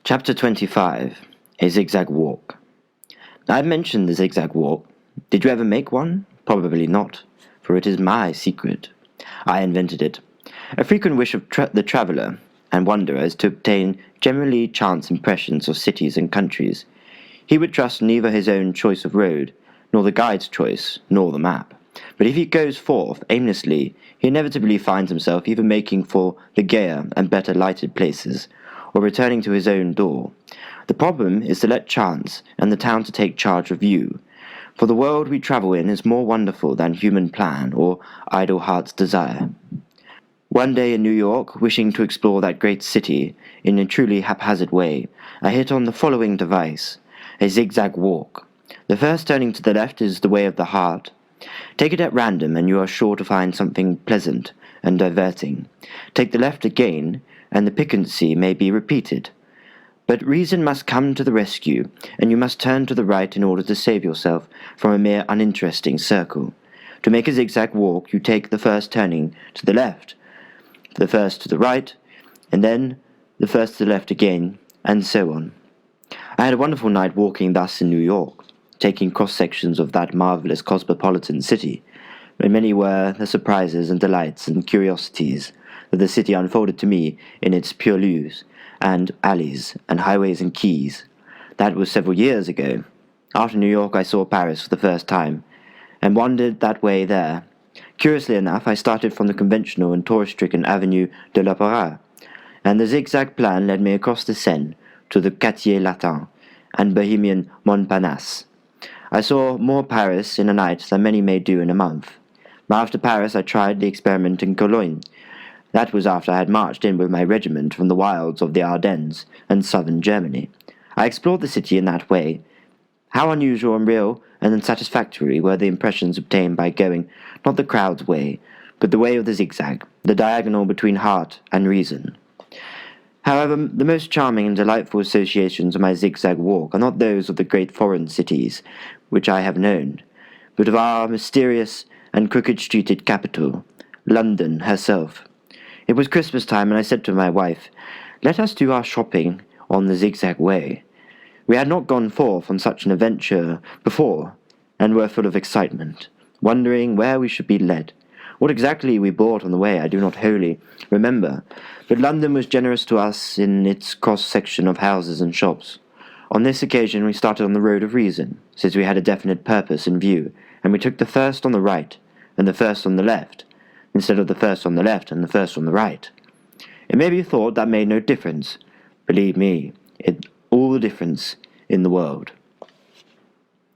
Chapter 25. A Zigzag Walk. I've mentioned the zigzag walk. Did you ever make one? Probably not, for it is my secret. I invented it. A frequent wish of the traveler and wanderer is to obtain generally chance impressions of cities and countries. He would trust neither his own choice of road, nor the guide's choice, nor the map. But if he goes forth aimlessly, he inevitably finds himself either making for the gayer and better lighted places, or returning to his own door. The problem is to let chance and the town to take charge of you, for the world we travel in is more wonderful than human plan or idle heart's desire. One day in New York, wishing to explore that great city in a truly haphazard way, I hit on the following device: a zigzag walk. The first turning to the left is the way of the heart. Take it at random, and you are sure to find something pleasant and diverting. Take the left again, and the piquancy may be repeated. But reason must come to the rescue, and you must turn to the right in order to save yourself from a mere uninteresting circle. To make a zigzag walk, you take the first turning to the left, the first to the right, and then the first to the left again, and so on. I had a wonderful night walking thus in New York, taking cross-sections of that marvelous cosmopolitan city, and many were the surprises and delights and curiosities that the city unfolded to me in its purlieus, and alleys, and highways and quays. That was several years ago. After New York I saw Paris for the first time, and wandered that way there. Curiously enough, I started from the conventional and tourist-stricken Avenue de l'Opéra, and the zigzag plan led me across the Seine to the Quartier Latin and Bohemian Montparnasse. I saw more Paris in a night than many may do in a month. After Paris I tried the experiment in Cologne. That was after I had marched in with my regiment from the wilds of the Ardennes and southern Germany. I explored the city in that way. How unusual and real and unsatisfactory were the impressions obtained by going, not the crowd's way, but the way of the zigzag, the diagonal between heart and reason. However, the most charming and delightful associations of my zigzag walk are not those of the great foreign cities which I have known, but of our mysterious and crooked-streeted capital, London herself. It was Christmas time, and I said to my wife, "Let us do our shopping on the zigzag way." We had not gone forth on such an adventure before, and were full of excitement, wondering where we should be led. What exactly we bought on the way I do not wholly remember, but London was generous to us in its cross-section of houses and shops. On this occasion we started on the road of reason, since we had a definite purpose in view, and we took the first on the right, and the first on the left, instead of the first on the left and the first on the right. It may be thought that made no difference. Believe me, it all the difference in the world.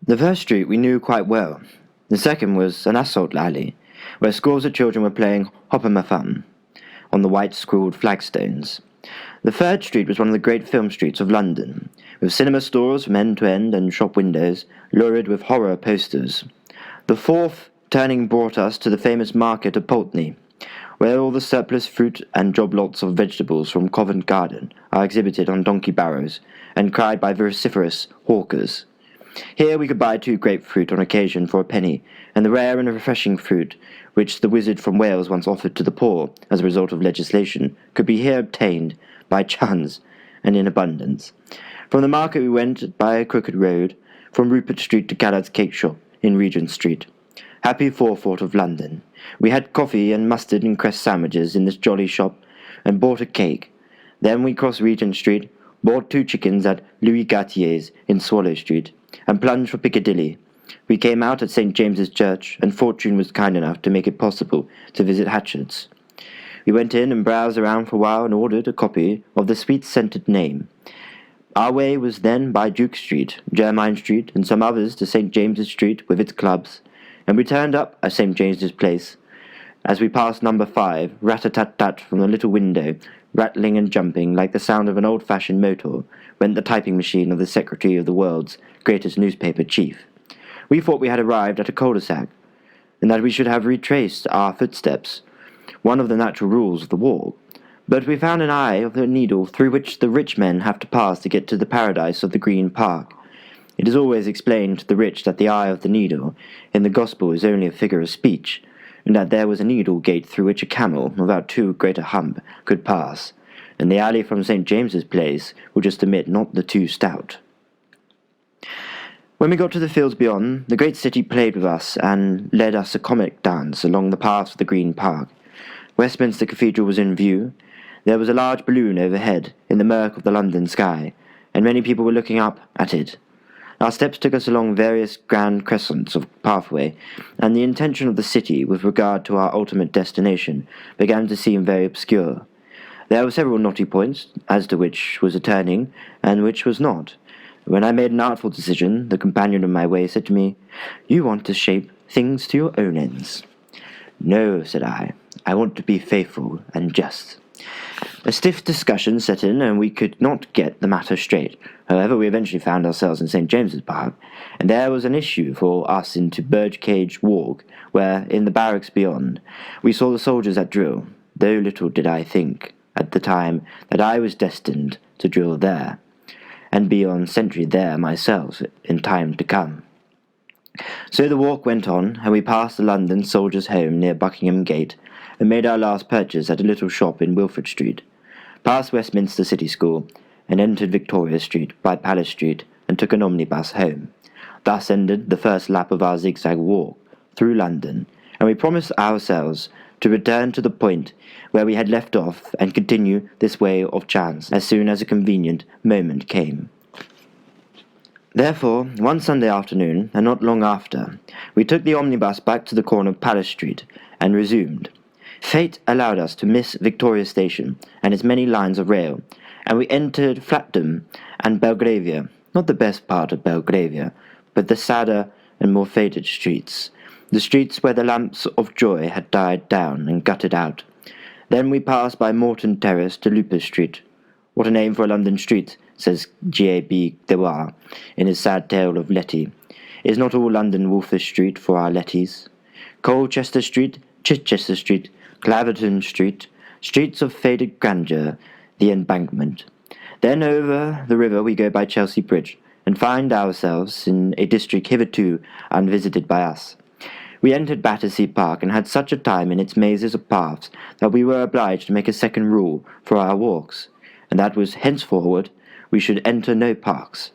The first street we knew quite well. The second was an assault alley, where scores of children were playing hop-a-ma-fun on the white-scrawled flagstones. The third street was one of the great film streets of London, with cinema stores from end to end and shop windows lurid with horror posters. The fourth turning brought us to the famous market of Pulteney, where all the surplus fruit and job lots of vegetables from Covent Garden are exhibited on donkey barrows and cried by vociferous hawkers. Here we could buy 2 grapefruit on occasion for a penny, and the rare and refreshing fruit which the wizard from Wales once offered to the poor as a result of legislation could be here obtained by chance and in abundance. From the market we went by a crooked road from Rupert Street to Callard's cake shop in Regent Street. Happy forethought of London. We had coffee and mustard and cress sandwiches in this jolly shop, and bought a cake. Then we crossed Regent Street, bought 2 chickens at Louis Gatier's in Swallow Street, and plunged for Piccadilly. We came out at St. James's Church, and fortune was kind enough to make it possible to visit Hatchard's. We went in and browsed around for a while and ordered a copy of The Sweet-Scented Name. Our way was then by Duke Street, Jermyn Street, and some others to St. James's Street with its clubs, and we turned up at St. James's Place. As we passed number 5, rat-a-tat-tat from the little window, rattling and jumping like the sound of an old-fashioned motor, went the typing machine of the secretary of the world's greatest newspaper chief. We thought we had arrived at a cul-de-sac, and that we should have retraced our footsteps, one of the natural rules of the walk. But we found an eye of the needle through which the rich men have to pass to get to the paradise of the Green Park. It is always explained to the rich that the eye of the needle in the gospel is only a figure of speech, and that there was a needle gate through which a camel, without too great a hump, could pass. and the alley from St. James's Place will just admit not the too stout. When we got to the fields beyond, the great city played with us and led us a comic dance along the paths of the Green Park. Westminster Cathedral was in view. There was a large balloon overhead in the murk of the London sky, and many people were looking up at it. Our steps took us along various grand crescents of pathway, and the intention of the city with regard to our ultimate destination began to seem very obscure. There were several knotty points, as to which was a turning, and which was not. When I made an artful decision, the companion of my way said to me, "You want to shape things to your own ends." "No," said I want to be faithful and just." A stiff discussion set in, and we could not get the matter straight. However, we eventually found ourselves in St. James's Park, and there was an issue for us into Birdcage Walk, where, in the barracks beyond, we saw the soldiers at drill, though little did I think, at the time, that I was destined to drill there, and be on sentry there myself in time to come. So the walk went on, and we passed the London Soldiers' Home near Buckingham Gate, and made our last purchase at a little shop in Wilford Street, passed Westminster City School, and entered Victoria Street by Palace Street, and took an omnibus home. Thus ended the first lap of our zigzag walk through London, and we promised ourselves to return to the point where we had left off and continue this way of chance as soon as a convenient moment came. Therefore, one Sunday afternoon, and not long after, we took the omnibus back to the corner of Palace Street, and resumed. Fate allowed us to miss Victoria Station and its many lines of rail, and we entered Flatdom and Belgravia, not the best part of Belgravia, but the sadder and more faded streets, the streets where the lamps of joy had died down and guttered out. Then we passed by Morton Terrace to Lupus Street. "What a name for a London street," says G.A.B. Dewar in his sad tale of Letty. "Is not all London Wolfish Street for our Lettys? Colchester Street, Chichester Street, Claverton Street, streets of faded grandeur, the Embankment. Then over the river we go by Chelsea Bridge, and find ourselves in a district hitherto unvisited by us. We entered Battersea Park, and had such a time in its mazes of paths that we were obliged to make a second rule for our walks, and that was henceforward we should enter no parks.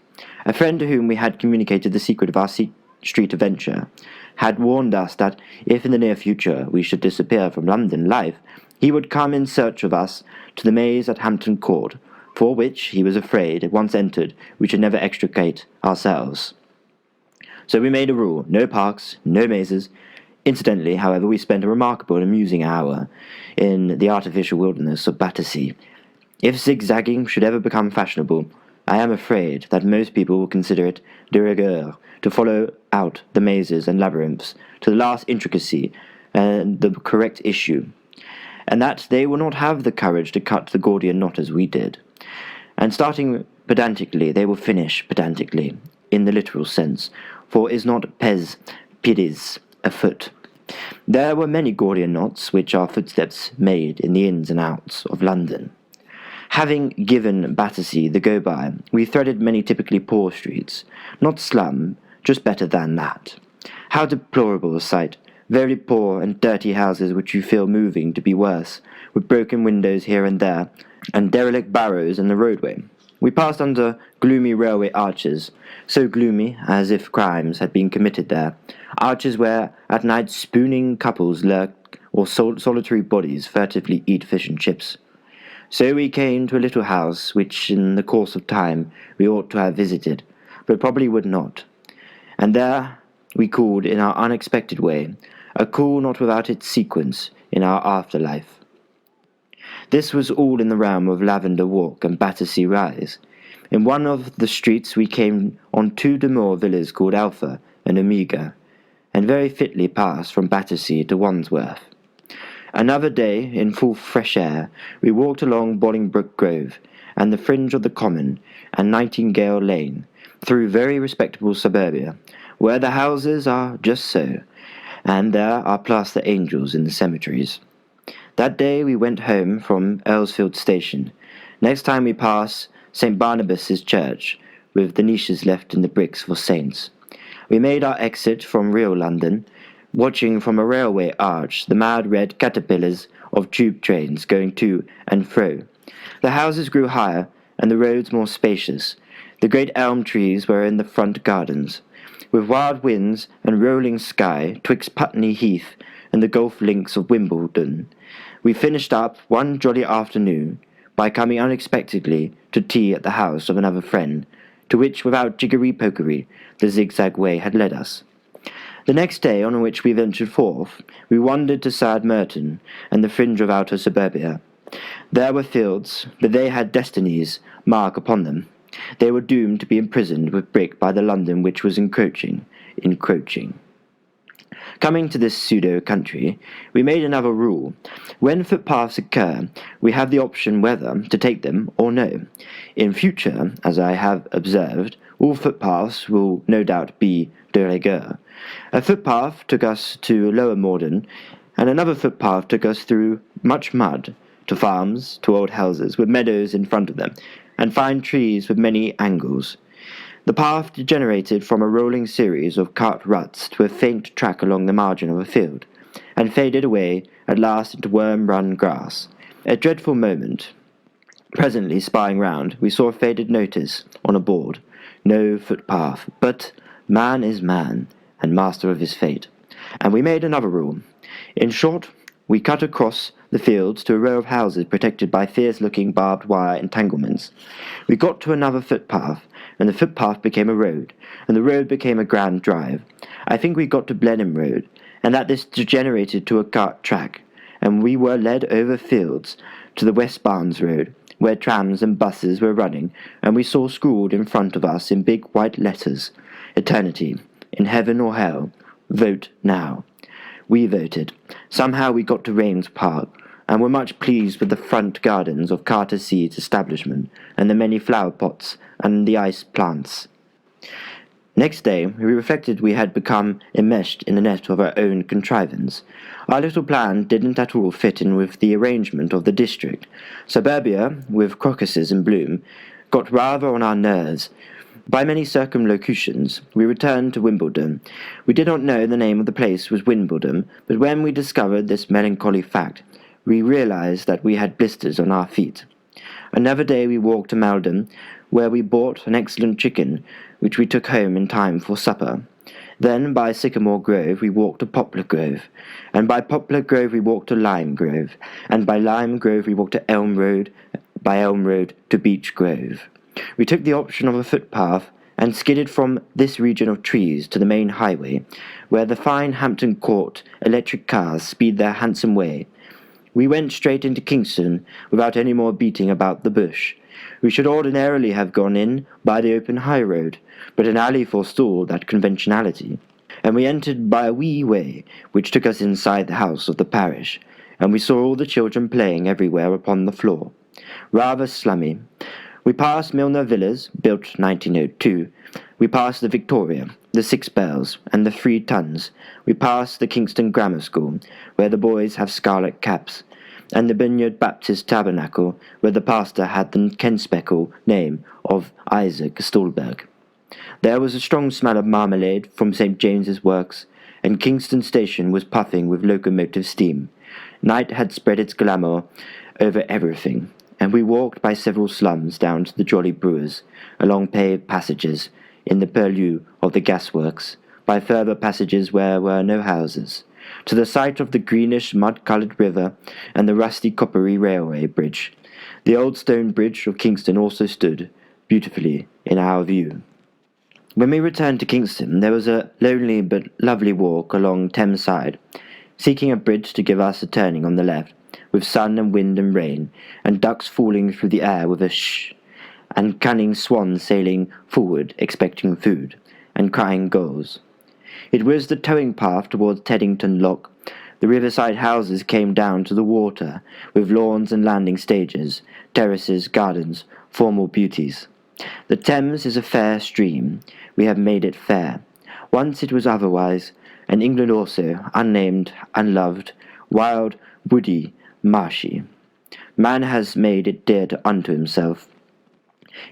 A friend to whom we had communicated the secret of our street adventure had warned us that if in the near future we should disappear from London life, he would come in search of us to the maze at Hampton Court, for which he was afraid, if once entered, we should never extricate ourselves. So we made a rule, no parks, no mazes. Incidentally, however, we spent a remarkable and amusing hour in the artificial wilderness of Battersea. If zigzagging should ever become fashionable, I am afraid that most people will consider it de rigueur to follow out the mazes and labyrinths to the last intricacy and the correct issue, and that they will not have the courage to cut the Gordian knot as we did. And starting pedantically, they will finish pedantically, in the literal sense, for is not pes pidis afoot. There were many Gordian knots which our footsteps made in the ins and outs of London. Having given Battersea the go-by, we threaded many typically poor streets, not slum, just better than that. How deplorable a sight, very poor and dirty houses which you feel moving to be worse, with broken windows here and there, and derelict barrows in the roadway. We passed under gloomy railway arches, so gloomy as if crimes had been committed there, arches where at night spooning couples lurk or solitary bodies furtively eat fish and chips. So we came to a little house which in the course of time we ought to have visited, but probably would not. And there we called in our unexpected way, a call not without its sequence in our afterlife. This was all in the realm of Lavender Walk and Battersea Rise. In one of the streets we came on two demure villas called Alpha and Omega, and very fitly passed from Battersea to Wandsworth. Another day, in full fresh air, we walked along Bolingbroke Grove, and the fringe of the Common, and Nightingale Lane, through very respectable suburbia, where the houses are just so, and there are plaster angels in the cemeteries. That day we went home from Earlsfield Station. Next time we pass St. Barnabas's Church, with the niches left in the bricks for saints. We made our exit from real London, watching from a railway arch the mad red caterpillars of tube trains going to and fro, The houses grew higher, and the roads more spacious. The great elm trees were in the front gardens. With wild winds and rolling sky twixt Putney Heath and the golf links of Wimbledon, we finished up one jolly afternoon by coming unexpectedly to tea at the house of another friend, to which, without jiggery-pokery, the Zigzag Way had led us. The next day on which we ventured forth, we wandered to Sad Merton and the fringe of outer suburbia. There were fields, but they had Destiny's mark upon them. They were doomed to be imprisoned with brick by the London which was encroaching. Coming to this pseudo-country, we made another rule. When footpaths occur, we have the option whether to take them or no. In future, as I have observed, all footpaths will no doubt be de rigueur. A footpath took us to Lower Morden, and another footpath took us through much mud, to farms, to old houses, with meadows in front of them, and fine trees with many angles. The path degenerated from a rolling series of cart ruts to a faint track along the margin of a field, and faded away at last into worm-run grass. A dreadful moment. Presently, spying round, we saw a faded notice on a board. No footpath, but man is man, and master of his fate. And we made another rule. In short, we cut across the fields to a row of houses protected by fierce-looking barbed wire entanglements. We got to another footpath, and the footpath became a road, and the road became a grand drive. I think we got to Blenheim Road, and that this degenerated to a cart track, and we were led over fields to the West Barnes Road, where trams and buses were running, and we saw scrawled in front of us in big white letters, Eternity, in heaven or hell, vote now. We voted. Somehow we got to Rains Park, and were much pleased with the front gardens of Carter Seed's establishment, and the many flower pots, and the ice plants. Next day we reflected we had become enmeshed in a net of our own contrivance. Our little plan didn't at all fit in with the arrangement of the district. Suburbia, with crocuses in bloom, got rather on our nerves. By many circumlocutions, we returned to Wimbledon. We did not know the name of the place was Wimbledon, but when we discovered this melancholy fact, we realized that we had blisters on our feet. Another day we walked to Meldon, where we bought an excellent chicken, which we took home in time for supper. Then by Sycamore Grove we walked to Poplar Grove, and by Poplar Grove we walked to Lime Grove, and by Lime Grove we walked to Elm Road, by Elm Road to Beech Grove. We took the option of a footpath, and skidded from this region of trees to the main highway, where the fine Hampton Court electric cars speed their handsome way. We went straight into Kingston, without any more beating about the bush. We should ordinarily have gone in by the open high road, but an alley forestalled that conventionality, and we entered by a wee way, which took us inside the house of the parish, and we saw all the children playing everywhere upon the floor. Rather slummy. We passed Milner Villas, built 1902. We passed the Victoria, the Six Bells, and the 3 Tons. We passed the Kingston Grammar School, where the boys have scarlet caps, and the Vineyard Baptist Tabernacle, where the pastor had the Kenspeckle name of Isaac Stolberg. There was a strong smell of marmalade from St. James's Works, and Kingston Station was puffing with locomotive steam. Night had spread its glamour over everything, and we walked by several slums down to the Jolly Brewers, along paved passages in the purlieu of the gasworks, by further passages where were no houses, to the sight of the greenish mud-coloured river and the rusty coppery railway bridge. The old stone bridge of Kingston also stood beautifully in our view. When we returned to Kingston, there was a lonely but lovely walk along Thames side, seeking a bridge to give us a turning on the left, with sun and wind and rain, and ducks falling through the air with a shh, and cunning swans sailing forward expecting food, and crying gulls. It was the towing path towards Teddington Lock. The riverside houses came down to the water, with lawns and landing stages, terraces, gardens, formal beauties. The Thames is a fair stream. We have made it fair. Once it was otherwise, and England also, unnamed, unloved, wild, woody, marshy. Man has made it dear unto himself.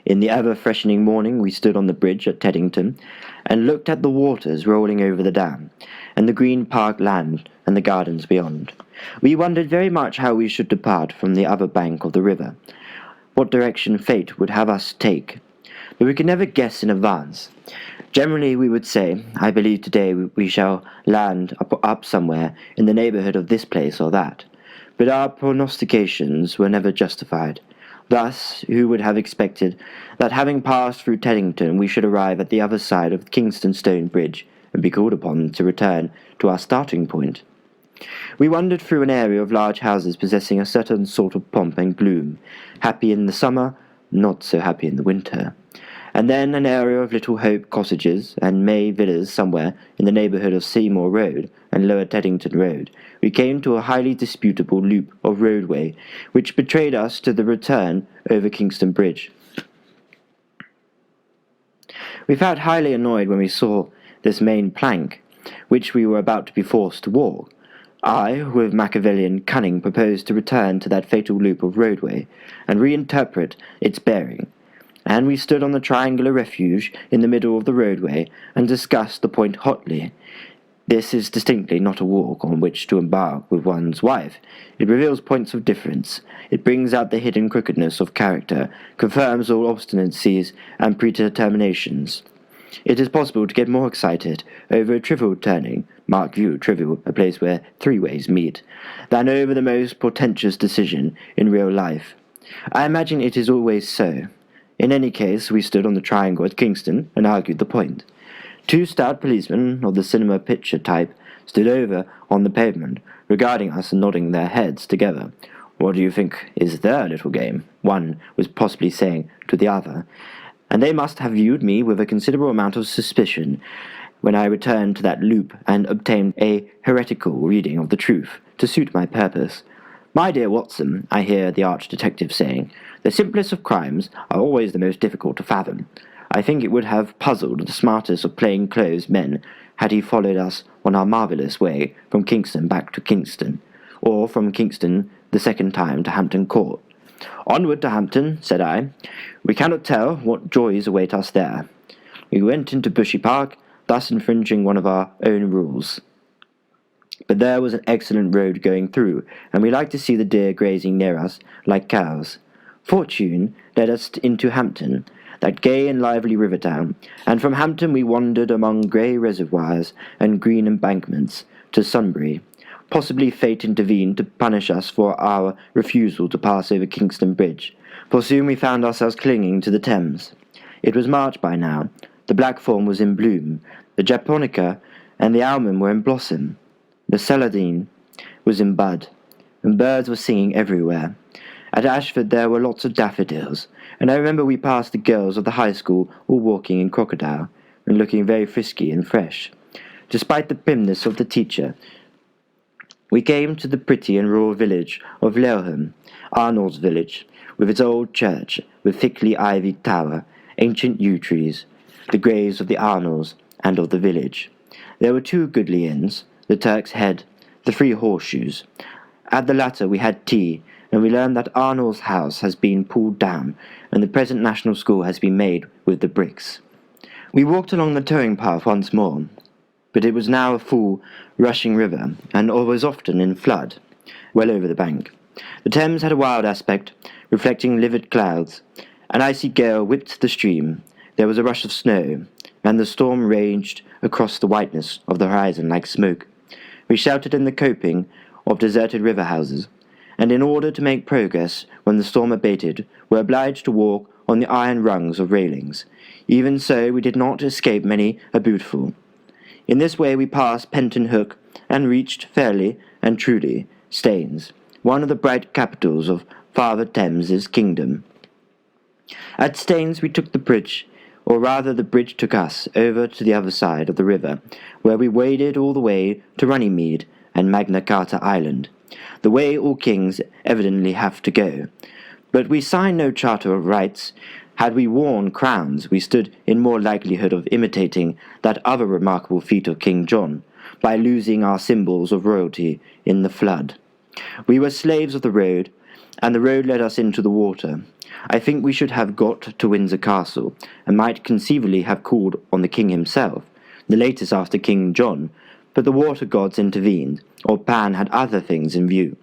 In the ever-freshening morning we stood on the bridge at Teddington, and looked at the waters rolling over the dam, and the green park land, and the gardens beyond. We wondered very much how we should depart from the other bank of the river. what direction fate would have us take, but we could never guess in advance. Generally, we would say, I believe today we shall land up somewhere in the neighborhood of this place or that, but our prognostications were never justified. Thus, who would have expected that having passed through Teddington we should arrive at the other side of Kingston Stone Bridge and be called upon to return to our starting point? We wandered through an area of large houses possessing a certain sort of pomp and gloom, happy in the summer, not so happy in the winter, and then an area of Little Hope cottages and May villas somewhere in the neighbourhood of Seymour Road and Lower Teddington Road. We came to a highly disputable loop of roadway, which betrayed us to the return over Kingston Bridge. We felt highly annoyed when we saw this main plank, which we were about to be forced to walk. I, with Machiavellian cunning, proposed to return to that fatal loop of roadway, and reinterpret its bearing, and we stood on the triangular refuge in the middle of the roadway and discussed the point hotly. This is distinctly not a walk on which to embark with one's wife. It reveals points of difference. It brings out the hidden crookedness of character, confirms all obstinacies and predeterminations. It is possible to get more excited over a trivial turning, mark you, trivial, a place where three ways meet, than over the most portentous decision in real life. I imagine it is always so. In any case, we stood on the triangle at Kingston and argued the point. Two stout policemen of the cinema picture type stood over on the pavement, regarding us and nodding their heads together. "What do you think is their little game?" one was possibly saying to the other, and they must have viewed me with a considerable amount of suspicion when I returned to that loop and obtained a heretical reading of the truth to suit my purpose. "My dear Watson," I hear the arch-detective saying, "the simplest of crimes are always the most difficult to fathom. I think it would have puzzled the smartest of plain-clothes men had he followed us on our marvellous way from Kingston back to Kingston, or from Kingston the second time to Hampton Court." "Onward to Hampton," said I. "We cannot tell what joys await us there." We went into Bushy Park, thus infringing one of our own rules. But there was an excellent road going through, and we liked to see the deer grazing near us like cows. Fortune led us into Hampton, that gay and lively river town, and from Hampton we wandered among grey reservoirs and green embankments to Sunbury. Possibly fate intervened to punish us for our refusal to pass over Kingston Bridge, for soon we found ourselves clinging to the Thames. It was March by now. The blackthorn was in bloom, the japonica and the almond were in blossom, the celandine was in bud, and birds were singing everywhere. At Ashford there were lots of daffodils, and I remember we passed the girls of the high school all walking in crocodile, and looking very frisky and fresh. Despite the primness of the teacher, we came to the pretty and rural village of Lelham, Arnold's village, with its old church, with thickly ivied tower, ancient yew trees, the graves of the Arnolds and of the village. There were two goodly inns, the Turk's Head, the Three Horseshoes. At the latter we had tea, and we learned that Arnold's house has been pulled down, and the present National School has been made with the bricks. We walked along the towing path once more, but it was now a full, rushing river, and was often in flood, well over the bank. The Thames had a wild aspect, reflecting livid clouds. An icy gale whipped the stream. There was a rush of snow, and the storm raged across the whiteness of the horizon like smoke. We shouted in the coping of deserted river houses, and in order to make progress when the storm abated, were obliged to walk on the iron rungs of railings. Even so, we did not escape many a bootful. In this way we passed Penton Hook, and reached fairly and truly Staines, one of the bright capitals of Father Thames's kingdom. At Staines we took the bridge, or rather the bridge took us, over to the other side of the river, where we waded all the way to Runnymede and Magna Carta Island, the way all kings evidently have to go. But we signed no Charter of Rights. Had we worn crowns, we stood in more likelihood of imitating that other remarkable feat of King John, by losing our symbols of royalty in the flood. We were slaves of the road, and the road led us into the water. I think we should have got to Windsor Castle, and might conceivably have called on the king himself, the latest after King John, but the water gods intervened, or Pan had other things in view.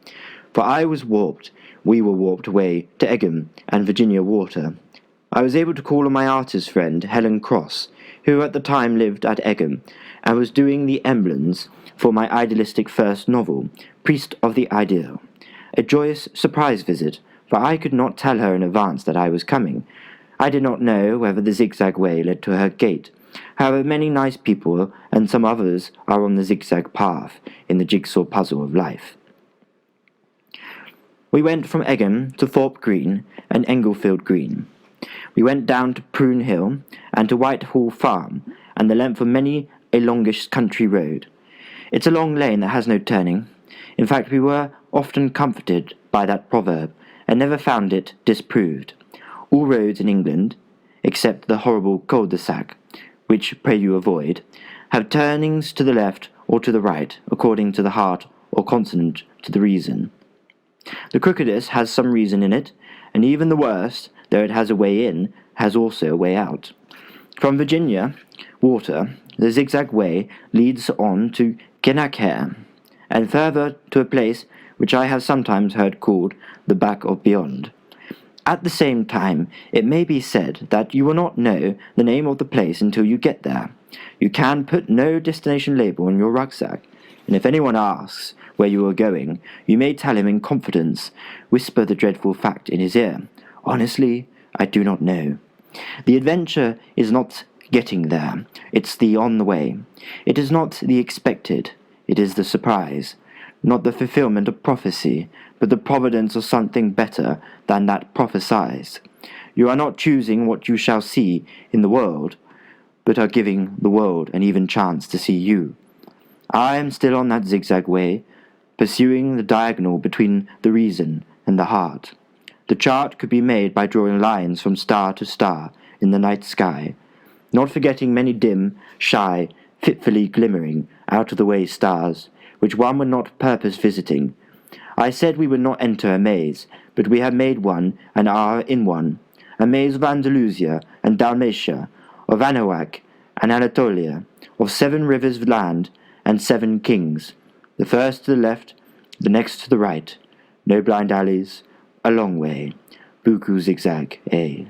For I was warped we were warped away to Egham and Virginia Water. I was able to call on my artist friend, Helen Cross, who at the time lived at Egham, and was doing the emblems for my idealistic first novel, Priest of the Ideal. A joyous surprise visit, for I could not tell her in advance that I was coming. I did not know whether the zigzag way led to her gate. However, many nice people and some others are on the zigzag path in the jigsaw puzzle of life. We went from Egham to Thorpe Green and Englefield Green. We went down to Prune Hill and to Whitehall Farm, and the length of many a longish country road. It's a long lane that has no turning. In fact, we were often comforted by that proverb, and never found it disproved. All roads in England, except the horrible cul-de-sac, which pray you avoid, have turnings to the left or to the right, according to the heart or consonant to the reason. The crookedest has some reason in it, and even the worst, though it has a way in, has also a way out. From Virginia Water, the zigzag way leads on to Kennackhair, and further to a place which I have sometimes heard called the Back of Beyond. At the same time, it may be said that you will not know the name of the place until you get there. You can put no destination label on your rucksack, and if anyone asks where you are going, you may tell him in confidence, whisper the dreadful fact in his ear. Honestly, I do not know. The adventure is not getting there, it's the on the way. It is not the expected, it is the surprise. Not the fulfillment of prophecy, but the providence of something better than that prophesies. You are not choosing what you shall see in the world, but are giving the world an even chance to see you. I am still on that zigzag way, pursuing the diagonal between the reason and the heart. The chart could be made by drawing lines from star to star in the night sky, not forgetting many dim, shy, fitfully glimmering, out-of-the-way stars, which one would not purpose visiting. I said we would not enter a maze, but we have made one and are in one, a maze of Andalusia and Dalmatia, of Anahuac and Anatolia, of 7 rivers of land and 7 kings, the first to the left, the next to the right, no blind alleys, a long way, beaucoup zigzag, eh?